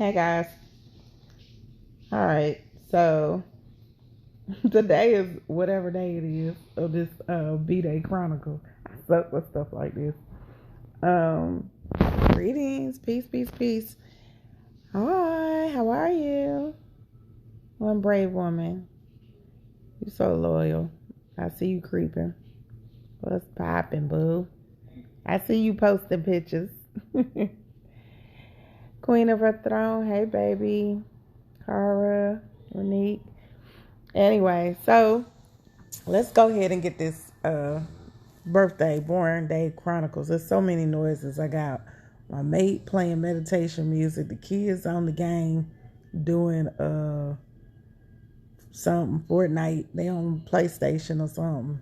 Hey guys. All right. So today is whatever day it is of this B-Day Chronicle. I suck with stuff like this. Um Greetings, peace, peace, peace. Hi, how are you? One brave woman. You so loyal. I see you creeping. What's popping, boo? I see you posting pictures. Queen of her throne. Hey baby. Cara, Unique. Anyway, so let's go ahead and get this birthday, Bornday chronicles. There's so many noises. I got my mate playing meditation music, the kids on the game doing something Fortnite. They on PlayStation or something.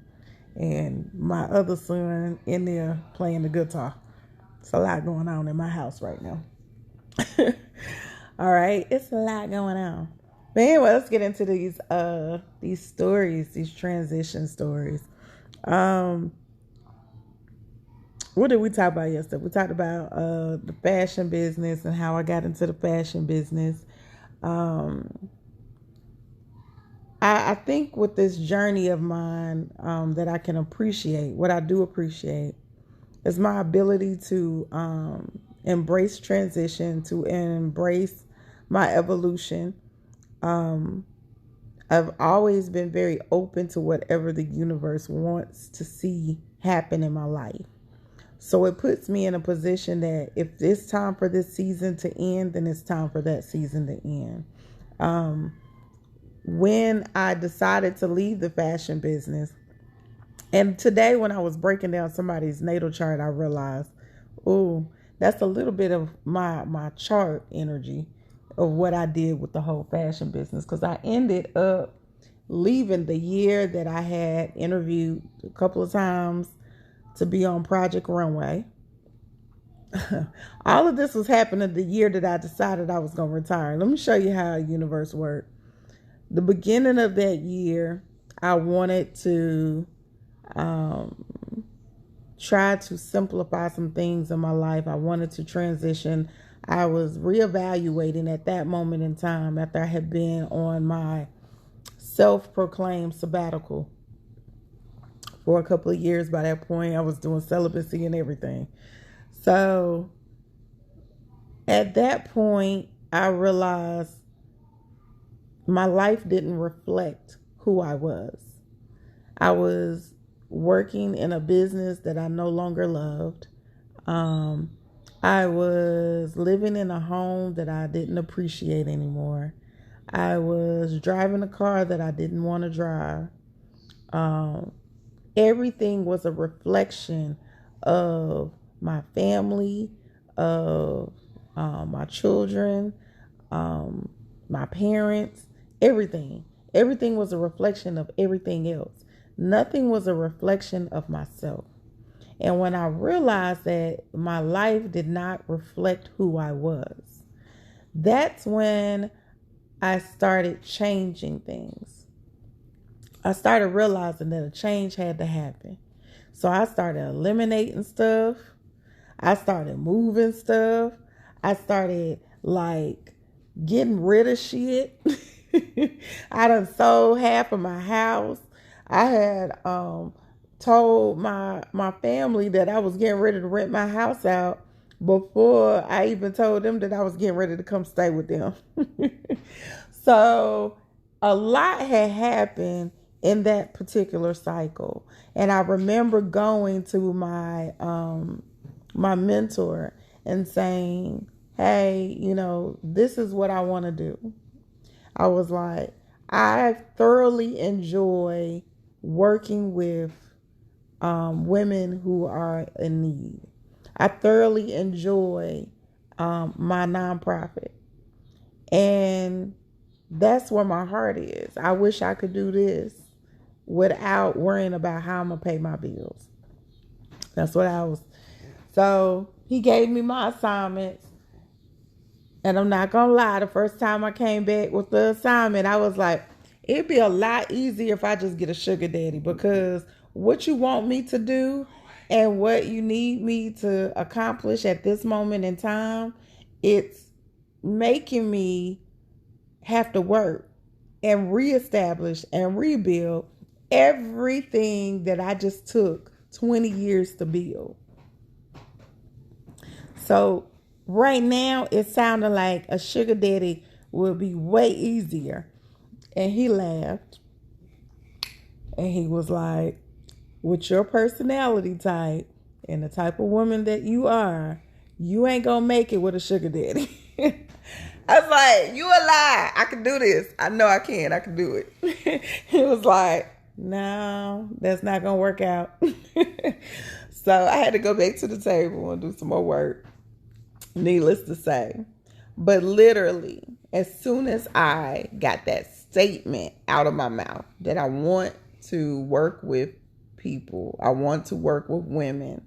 And my other son in there playing the guitar. It's a lot going on in my house right now. All right, it's a lot going on. But anyway, let's get into these stories, these transition stories. Um, what did we talk about yesterday? We talked about the fashion business and how I got into the fashion business. Um, I think with this journey of mine that I can appreciate, what I do appreciate is my ability to embrace transition, to embrace my evolution. Um, I've always been very open to whatever the universe wants to see happen in my life. So it puts me in a position that if it's time for this season to end, then it's time for that season to end. When I decided to leave the fashion business, and today when I was breaking down somebody's natal chart, I realized, oh, that's a little bit of my chart energy of what I did with the whole fashion business, because I ended up leaving the year that I had interviewed a couple of times to be on Project Runway. All of this was happening the year that I decided I was going to retire. Let me show you how the universe worked. The beginning of that year, I wanted to try to simplify some things in my life. I wanted to transition. I was reevaluating at that moment in time after I had been on my self-proclaimed sabbatical for a couple of years. By that point, I was doing celibacy and everything. So at that point, I realized my life didn't reflect who I was. I was working in a business that I no longer loved. I was living in a home that I didn't appreciate anymore. I was driving a car that I didn't want to drive. Everything was a reflection of my family, of my children, my parents, everything. Everything was a reflection of everything else. Nothing was a reflection of myself. And when I realized that my life did not reflect who I was, that's when I started changing things. I started realizing that a change had to happen. So I started eliminating stuff. I started moving stuff. I started getting rid of shit. I done sold half of my house. I had told my family that I was getting ready to rent my house out before I even told them that I was getting ready to come stay with them. So a lot had happened in that particular cycle. And I remember going to my mentor and saying, hey, this is what I want to do. I was like, I thoroughly enjoy working with women who are in need. I thoroughly enjoy my nonprofit. And that's where my heart is. I wish I could do this without worrying about how I'm going to pay my bills. That's what I was. So he gave me my assignments. And I'm not going to lie, the first time I came back with the assignment, I was like, it'd be a lot easier if I just get a sugar daddy, because what you want me to do and what you need me to accomplish at this moment in time, it's making me have to work and reestablish and rebuild everything that I just took 20 years to build. So right now it sounded like a sugar daddy would be way easier. And he laughed and he was like, with your personality type and the type of woman that you are, you ain't gonna make it with a sugar daddy. I was like, you a lie. I can do this. I know I can. I can do it. He was like, no, that's not gonna work out. So I had to go back to the table and do some more work. Needless to say. But literally, as soon as I got that statement out of my mouth that I want to work with people, I want to work with women,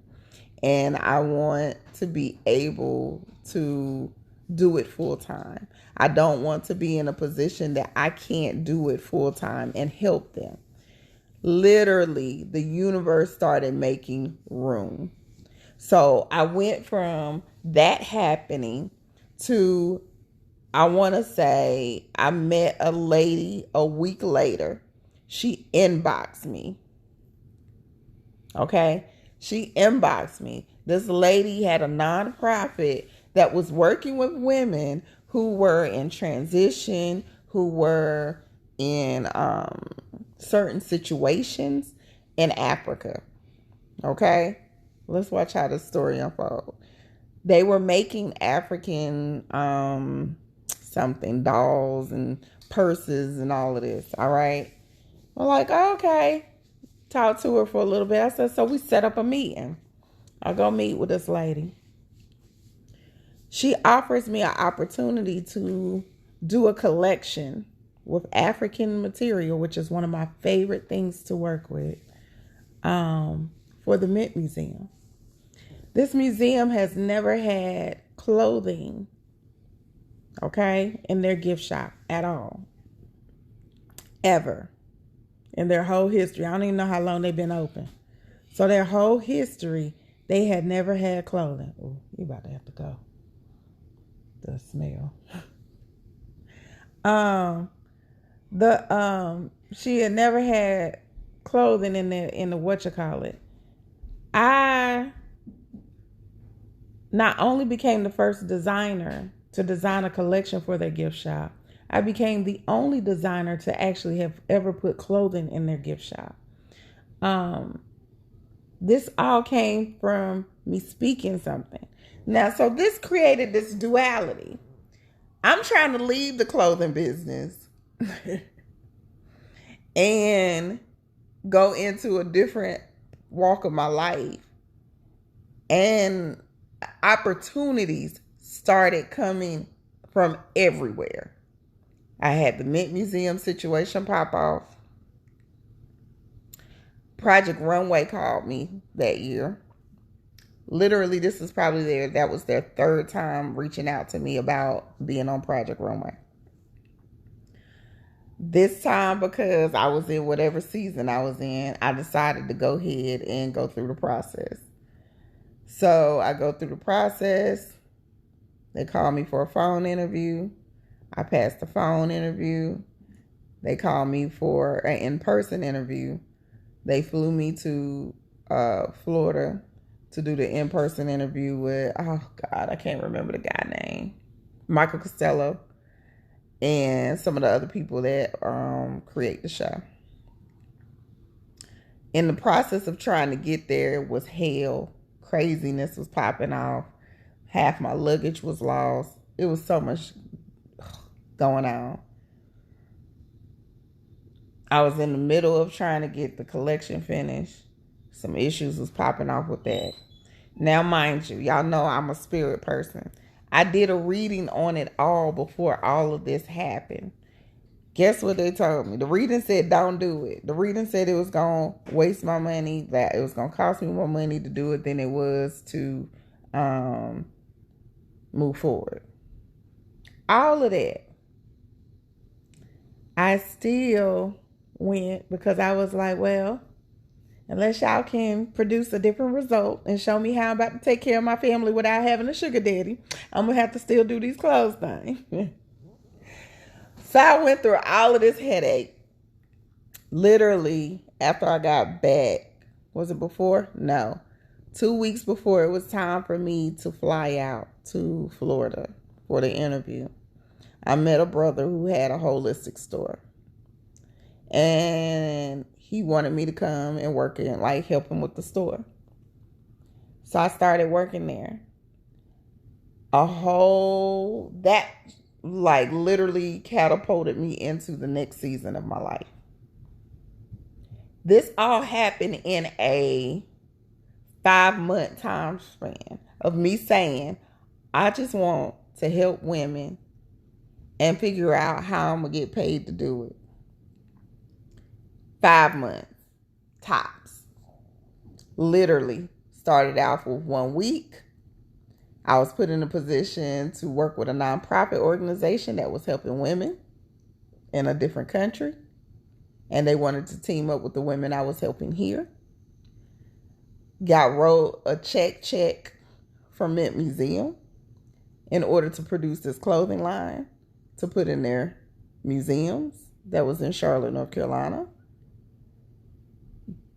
and I want to be able to do it full time. I don't want to be in a position that I can't do it full time and help them. Literally, the universe started making room. So I went from that happening to, I want to say, I met a lady a week later. She inboxed me. Okay? She inboxed me. This lady had a nonprofit that was working with women who were in transition, who were in certain situations in Africa. Okay? Let's watch how the story unfolds. They were making African something, dolls and purses and all of this. All right. I'm like, oh, okay. Talked to her for a little bit. I said, so we set up a meeting. I go meet with this lady. She offers me an opportunity to do a collection with African material, which is one of my favorite things to work with, for the Mint Museum. This museum has never had clothing, okay, in their gift shop at all. Ever. In their whole history. I don't even know how long they've been open. So their whole history, they had never had clothing. Oh, you about to have to go. The smell. She had never had clothing in the whatchamacallit. I not only became the first designer to design a collection for their gift shop, I became the only designer to actually have ever put clothing in their gift shop. This all came from me speaking something. Now, so this created this duality. I'm trying to leave the clothing business and go into a different walk of my life. And opportunities started coming from everywhere. I had the Mint Museum situation pop off. Project Runway called me that year. Literally, this is probably that was their third time reaching out to me about being on Project Runway. This time, because I was in whatever season I was in, I decided to go ahead and go through the process. So I go through the process. They called me for a phone interview. I passed the phone interview. They called me for an in-person interview. They flew me to Florida to do the in-person interview with, oh God, I can't remember the guy name. Michael Costello and some of the other people that create the show. In the process of trying to get there was hell. Craziness was popping off. Half my luggage was lost. It was so much going on. I was in the middle of trying to get the collection finished. Some issues was popping off with that. Now, mind you, y'all know I'm a spirit person. I did a reading on it all before all of this happened. Guess what they told me? The reading said don't do it. The reading said it was going to waste my money, that it was going to cost me more money to do it than it was to move forward. All of that. I still went because I was like, well, Unless y'all can produce a different result and show me how I'm about to take care of my family without having a sugar daddy, I'm going to have to still do these clothes things. So I went through all of this headache. Literally, after I got back, was it before? No. 2 weeks before it was time for me to fly out to Florida for the interview, I met a brother who had a holistic store. And he wanted me to come and work in, like, help him with the store. So I started working there. That, like, literally catapulted me into the next season of my life. This all happened in a 5-month time span of me saying, I just want to help women and figure out how I'm going to get paid to do it. 5 months, tops. Literally started out for 1 week. I was put in a position to work with a nonprofit organization that was helping women in a different country. And they wanted to team up with the women I was helping here. Wrote a check from Mint Museum in order to produce this clothing line to put in their museums that was in Charlotte, North Carolina.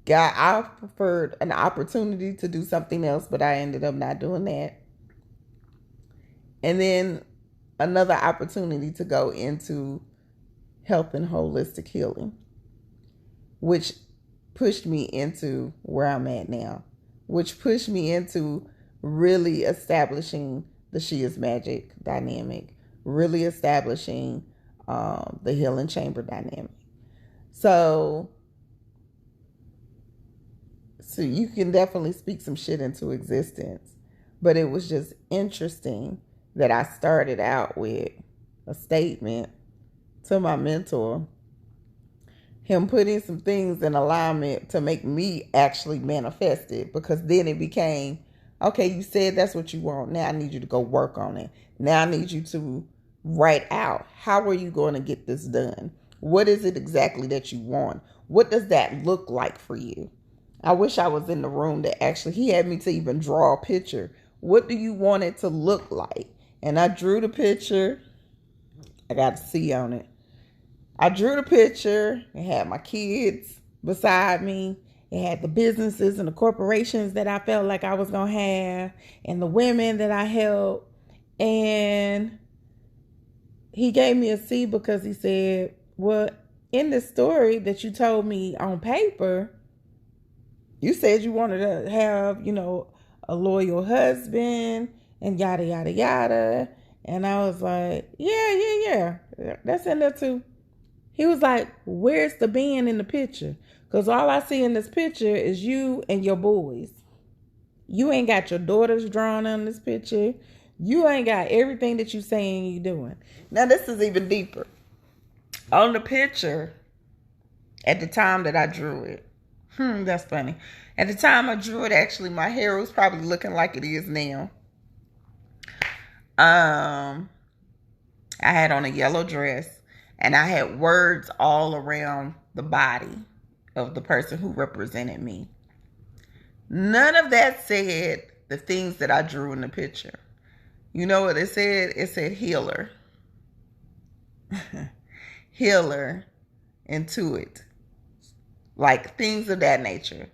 I preferred an opportunity to do something else, but I ended up not doing that. And then another opportunity to go into health and holistic healing, which pushed me into where I'm at now, which pushed me into really establishing the She is Magic dynamic, really establishing the Healing Chamber dynamic. So you can definitely speak some shit into existence. But it was just interesting that I started out with a statement to my mentor, him putting some things in alignment to make me actually manifest it. Because then it became, okay, you said that's what you want. Now I need you to go work on it. Now I need you to write out, how are you going to get this done? What is it exactly that you want? What does that look like for you? I wish I was in the room that actually, he had me to even draw a picture. What do you want it to look like? And I drew the picture. I got a C on it. I drew the picture. It had my kids beside me. It had the businesses and the corporations that I felt like I was going to have, and the women that I helped. And he gave me a C because he said, well, in the story that you told me on paper, you said you wanted to have, a loyal husband and yada, yada, yada. And I was like, yeah. That's in there too. He was like, where's the band in the picture? Because all I see in this picture is you and your boys. You ain't got your daughters drawn on this picture. You ain't got everything that you saying you doing. Now, this is even deeper. On the picture, at the time that I drew it, that's funny. At the time I drew it, actually, my hair was probably looking like it is now. I had on a yellow dress, and I had words all around the body of the person who represented me. None of that said the things that I drew in the picture. You know what it said? It said healer. Healer, intuit. Like things of that nature.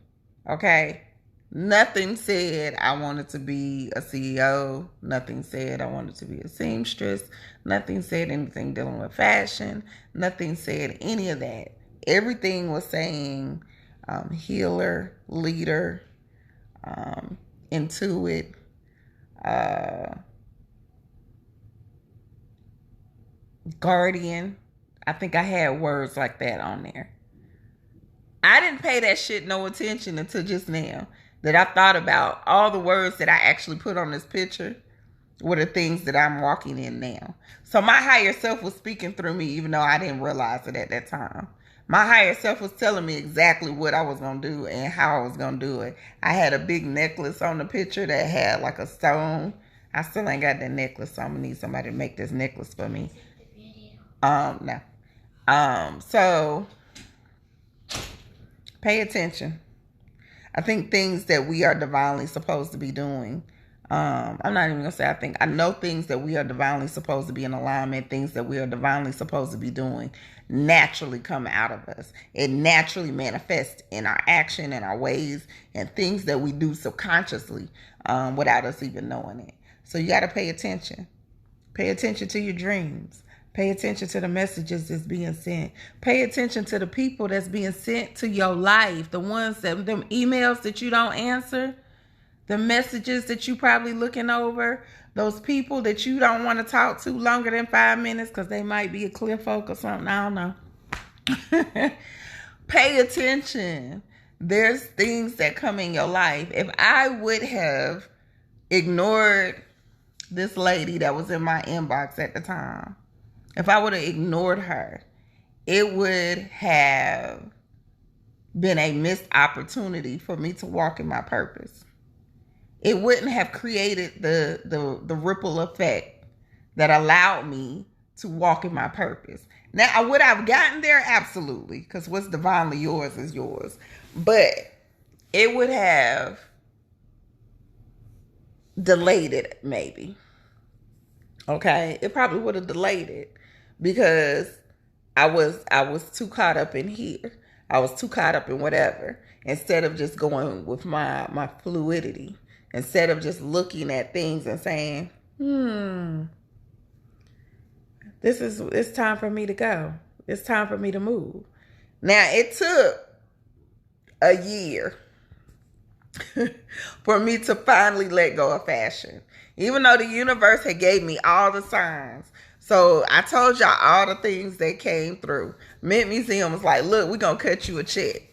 Okay? Nothing said I wanted to be a CEO. Nothing said I wanted to be a seamstress. Nothing said anything dealing with fashion. Nothing said any of that. Everything was saying healer, leader, intuit, guardian. I think I had words like that on there. I didn't pay that shit no attention until just now that I thought about all the words that I actually put on this picture were the things that I'm walking in now. So my higher self was speaking through me, even though I didn't realize it at that time. My higher self was telling me exactly what I was going to do and how I was going to do it. I had a big necklace on the picture that had like a stone. I still ain't got that necklace, so I'm going to need somebody to make this necklace for me. No. So pay attention. I think things that we are divinely supposed to be doing. I'm not even gonna say I think. I know things that we are divinely supposed to be in alignment, things that we are divinely supposed to be doing naturally come out of us. It naturally manifests in our action and our ways and things that we do subconsciously without us even knowing it. So you got to pay attention. Pay attention to your dreams. Pay attention to the messages that's being sent. Pay attention to the people that's being sent to your life. The ones that, them emails that you don't answer, the messages that you probably looking over, those people that you don't want to talk to longer than 5 minutes because they might be a clear folk or something. I don't know. Pay attention. There's things that come in your life. If I would have ignored this lady that was in my inbox at the time, if I would have ignored her, it would have been a missed opportunity for me to walk in my purpose. It wouldn't have created the ripple effect that allowed me to walk in my purpose. Now, would I have gotten there? Absolutely, because what's divinely yours is yours. But it would have delayed it, maybe. Okay, it probably would have delayed it because I was too caught up in here. I was too caught up in whatever, instead of just going with my fluidity, instead of just looking at things and saying, it's time for me to go. It's time for me to move. Now, it took a year for me to finally let go of fashion, even though the universe had gave me all the signs. So I told y'all all the things that came through. Mint Museum was like, look, we're going to cut you a check.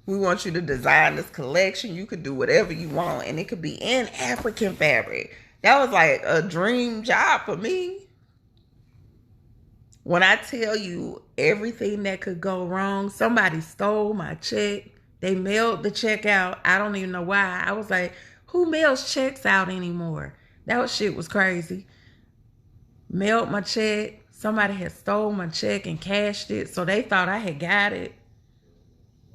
We want you to design this collection. You could do whatever you want, and it could be in African fabric. That was like a dream job for me. When I tell you everything that could go wrong, somebody stole my check. They mailed the check out. I don't even know why. I was like, who mails checks out anymore? That shit was crazy. Mailed my check. Somebody had stole my check and cashed it. So they thought I had got it.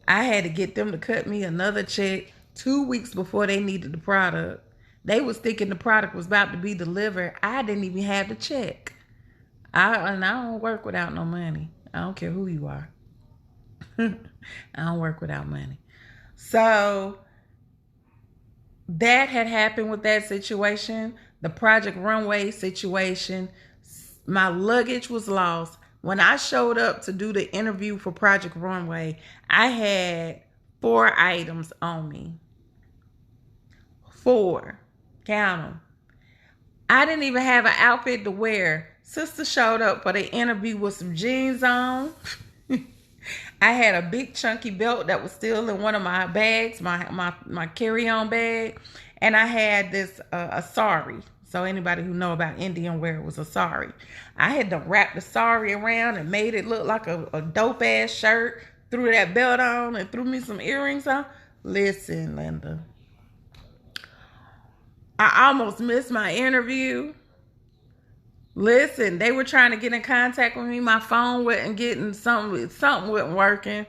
I had to get them to cut me another check 2 weeks before they needed the product. They was thinking the product was about to be delivered. I didn't even have the check. I don't work without no money. I don't care who you are. I don't work without money. So that had happened with that situation. The Project Runway situation. My luggage was lost. When I showed up to do the interview for Project Runway, I had 4 items on me. 4. Count them. I didn't even have an outfit to wear. Sister showed up for the interview with some jeans on. I had a big chunky belt that was still in one of my bags, my carry-on bag. And I had this a sari. So anybody who know about Indian wear, it was a sari. I had to wrap the sari around and made it look like a dope-ass shirt. Threw that belt on and threw me some earrings on. Listen, Linda. I almost missed my interview. Listen, they were trying to get in contact with me. My phone wasn't getting something wasn't working.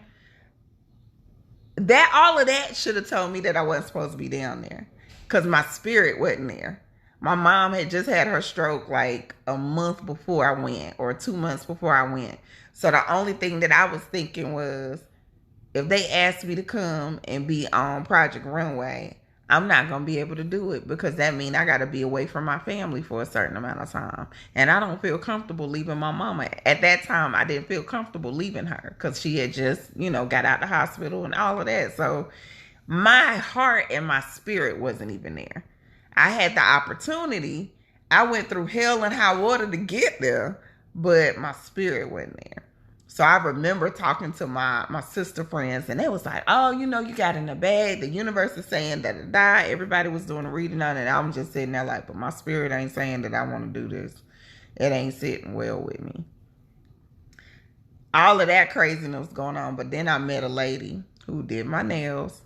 All of that should have told me that I wasn't supposed to be down there, because my spirit wasn't there. My mom had just had her stroke like a month before I went, or 2 months before I went. So the only thing that I was thinking was, if they asked me to come and be on Project Runway, I'm not going to be able to do it, because that means I got to be away from my family for a certain amount of time. And I don't feel comfortable leaving my mama. At that time, I didn't feel comfortable leaving her, because she had just, got out the hospital and all of that. So my heart and my spirit wasn't even there. I had the opportunity. I went through hell and high water to get there, but my spirit wasn't there. So I remember talking to my sister friends, and they was like, oh, you got in the bag. The universe is saying that it died. Everybody was doing a reading on it. I'm just sitting there like, but my spirit ain't saying that I want to do this. It ain't sitting well with me. All of that craziness was going on. But then I met a lady who did my nails,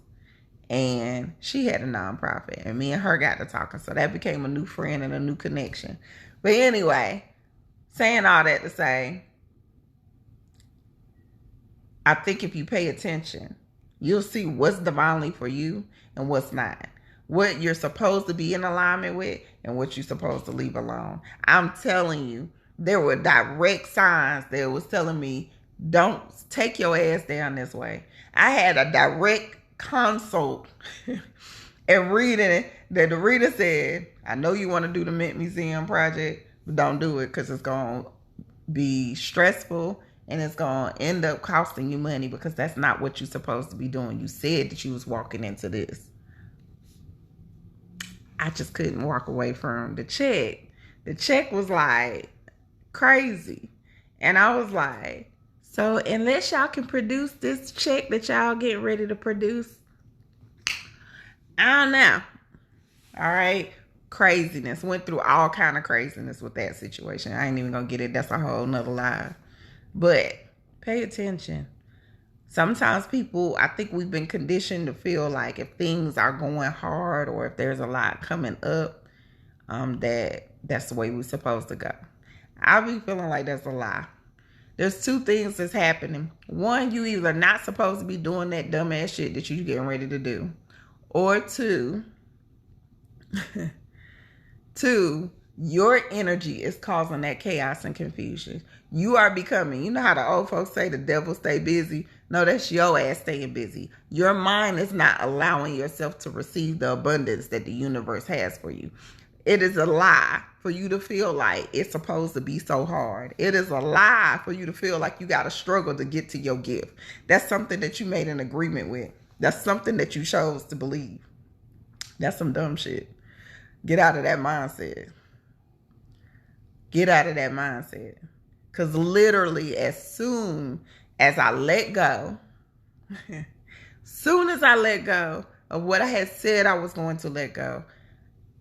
and she had a nonprofit, and me and her got to talking. So that became a new friend and a new connection. But anyway, saying all that to say, I think if you pay attention, You'll see what's divinely for you and what's not. What you're supposed to be in alignment with and what you're supposed to leave alone. I'm telling you, there were direct signs that was telling me, don't take your ass down this way. I had a direct consult and reading it that the reader said, I know you want to do the Mint Museum project, but don't do it because it's going to be stressful and it's going to end up costing you money because that's not what you're supposed to be doing. You said that you was walking into this. I just couldn't walk away from the check. The check was like crazy. And I was like, so unless y'all can produce this check that y'all getting ready to produce, I don't know. All right. Craziness. Went through all kind of craziness with that situation. I ain't even gonna get it. That's a whole nother live. But pay attention. Sometimes people, I think we've been conditioned to feel like if things are going hard or if there's a lot coming up, that's the way we're supposed to go. I be feeling like that's a lie. There's two things that's happening. One, you either not supposed to be doing that dumbass shit that you getting ready to do. Or two, your energy is causing that chaos and confusion. You are becoming, you know how the old folks say the devil stay busy? No, that's your ass staying busy. Your mind is not allowing yourself to receive the abundance that the universe has for you. It is a lie for you to feel like it's supposed to be so hard. It is a lie for you to feel like you got to struggle to get to your gift. That's something that you made an agreement with. That's something that you chose to believe. That's some dumb shit. Get out of that mindset. Get out of that mindset. Because literally as soon as I let go, soon as I let go of what I had said I was going to let go,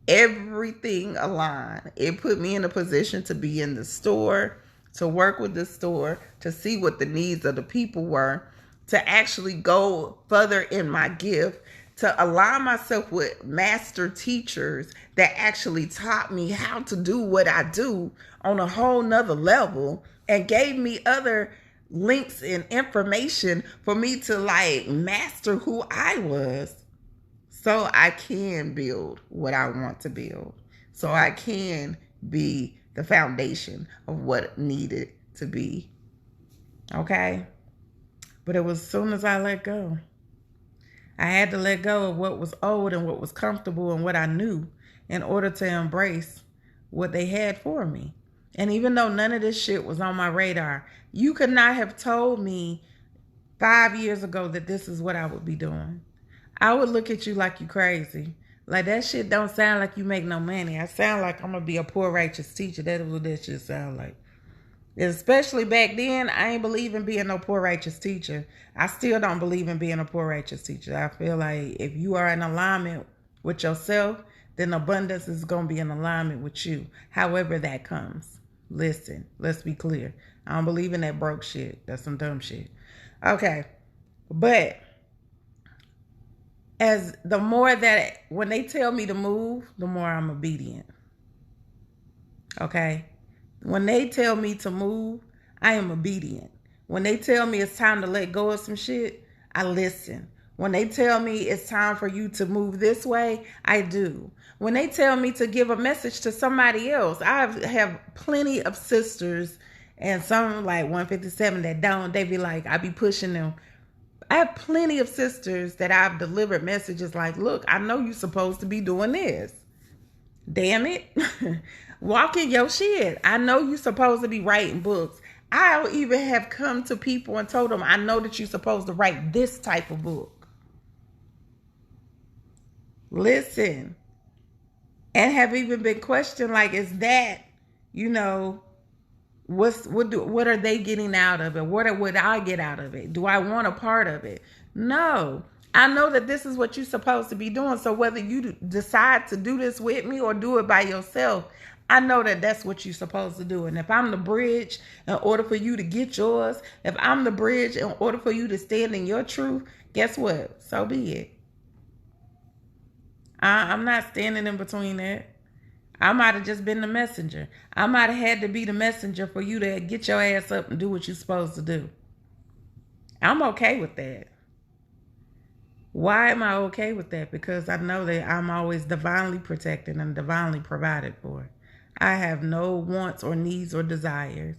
everything aligned. It put me in a position to be in the store, to work with the store, to see what the needs of the people were, to actually go further in my gift, to align myself with master teachers that actually taught me how to do what I do on a whole nother level and gave me other links and information for me to like master who I was so I can build what I want to build. So I can be the foundation of what needed to be. Okay? But it was as soon as I let go. I had to let go of what was old and what was comfortable and what I knew in order to embrace what they had for me. And even though none of this shit was on my radar, you could not have told me 5 years ago that this is what I would be doing. I would look at you like you crazy. Like that shit don't sound like you make no money. I sound like I'm going to be a poor righteous teacher. That is what that shit sound like. Especially back then, I ain't believe in being no poor righteous teacher. I still don't believe in being a poor righteous teacher. I feel like if you are in alignment with yourself, then abundance is going to be in alignment with you, however that comes. Listen, let's be clear. I don't believe in that broke shit. That's some dumb shit. Okay. But as the more that when they tell me to move, the more I'm obedient. Okay? When they tell me to move, I am obedient. When they tell me it's time to let go of some shit, I listen. When they tell me it's time for you to move this way, I do. When they tell me to give a message to somebody else, I have plenty of sisters and some like 157 that don't. They be like, I be pushing them. I have plenty of sisters that I've delivered messages like, look, I know you're supposed to be doing this. Damn it. Walk in your shit. I know you're supposed to be writing books. I'll even have come to people and told them, I know that you're supposed to write this type of book. Listen. And have even been questioned like, is that, you know, what are they getting out of it? What would I get out of it? Do I want a part of it? No. I know that this is what you're supposed to be doing. So whether you decide to do this with me or do it by yourself, I know that that's what you're supposed to do. And if I'm the bridge in order for you to get yours, if I'm the bridge in order for you to stand in your truth, guess what? So be it. I'm not standing in between that. I might have just been the messenger. I might have had to be the messenger for you to get your ass up and do what you're supposed to do. I'm okay with that. Why am I okay with that? Because I know that I'm always divinely protected and divinely provided for. I have no wants or needs or desires.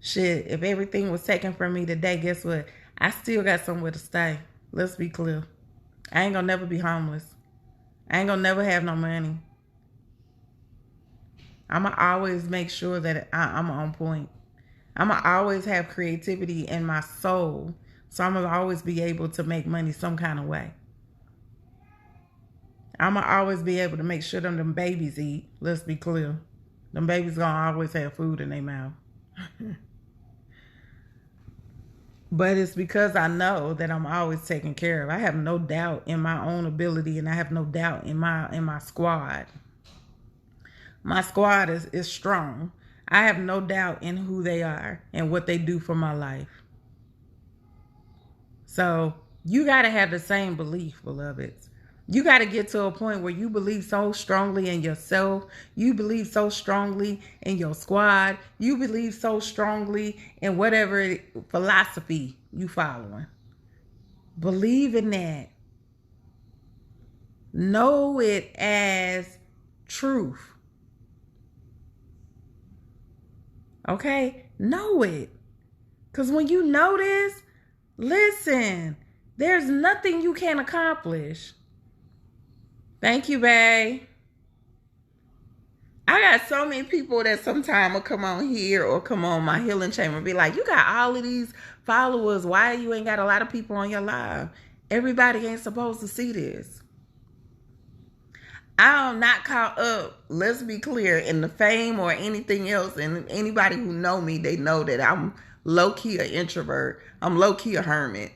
Shit, if everything was taken from me today, guess what? I still got somewhere to stay. Let's be clear. I ain't gonna never be homeless. I ain't gonna never have no money. I'm gonna always make sure that I'm on point. I'm gonna always have creativity in my soul. So I'm gonna always be able to make money some kind of way. I'm gonna always be able to make sure them babies eat. Let's be clear. Them babies gonna always have food in their mouth. But it's because I know that I'm always taken care of. I have no doubt in my own ability, and I have no doubt in my squad. My squad is strong. I have no doubt in who they are and what they do for my life. So you got to have the same belief, beloveds. You got to get to a point where you believe so strongly in yourself. You believe so strongly in your squad. You believe so strongly in whatever philosophy you following. Believe in that. Know it as truth. Okay? Know it. Because when you know this, listen, there's nothing you can't accomplish. Thank you, babe. I got so many people that sometime will come on here or come on my healing chamber and be like, you got all of these followers. Why you ain't got a lot of people on your live? Everybody ain't supposed to see this. I'm not caught up, let's be clear, in the fame or anything else. And anybody who know me, they know that I'm low-key an introvert. I'm low-key a hermit.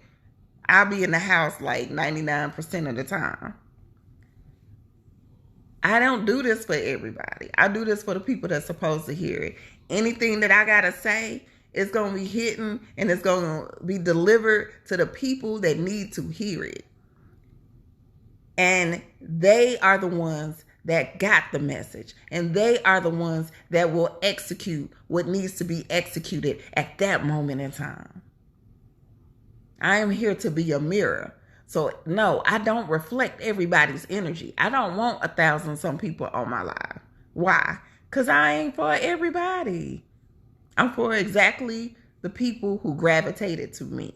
I'll be in the house like 99% of the time. I don't do this for everybody. I do this for the people that's supposed to hear it. Anything that I gotta say is gonna be hidden and it's gonna be delivered to the people that need to hear it. And they are the ones that got the message. And they are the ones that will execute what needs to be executed at that moment in time. I am here to be a mirror. So no, I don't reflect everybody's energy. I don't want 1,000 some people on my live. Why? Because I ain't for everybody. I'm for exactly the people who gravitated to me.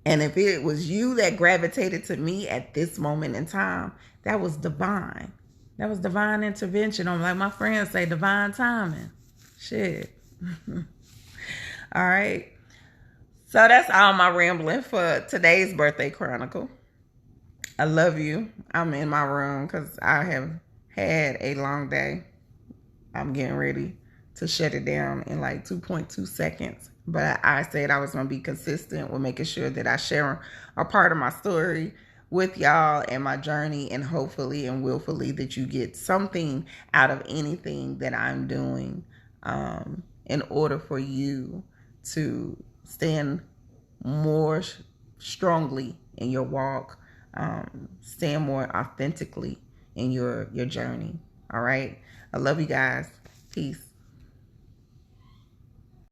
And if it was you that gravitated to me at this moment in time, that was divine. That was divine intervention. On, like my friends say, divine timing. Shit. All right. So that's all my rambling for today's birthday chronicle. I love you. I'm in my room because I have had a long day. I'm getting ready to shut it down in like 2.2 seconds. But I said I was going to be consistent with making sure that I share a part of my story with y'all and my journey, and hopefully and willfully that you get something out of anything that I'm doing in order for you to stand more strongly in your walk, stand more authentically in your journey. All right. I love you guys. Peace.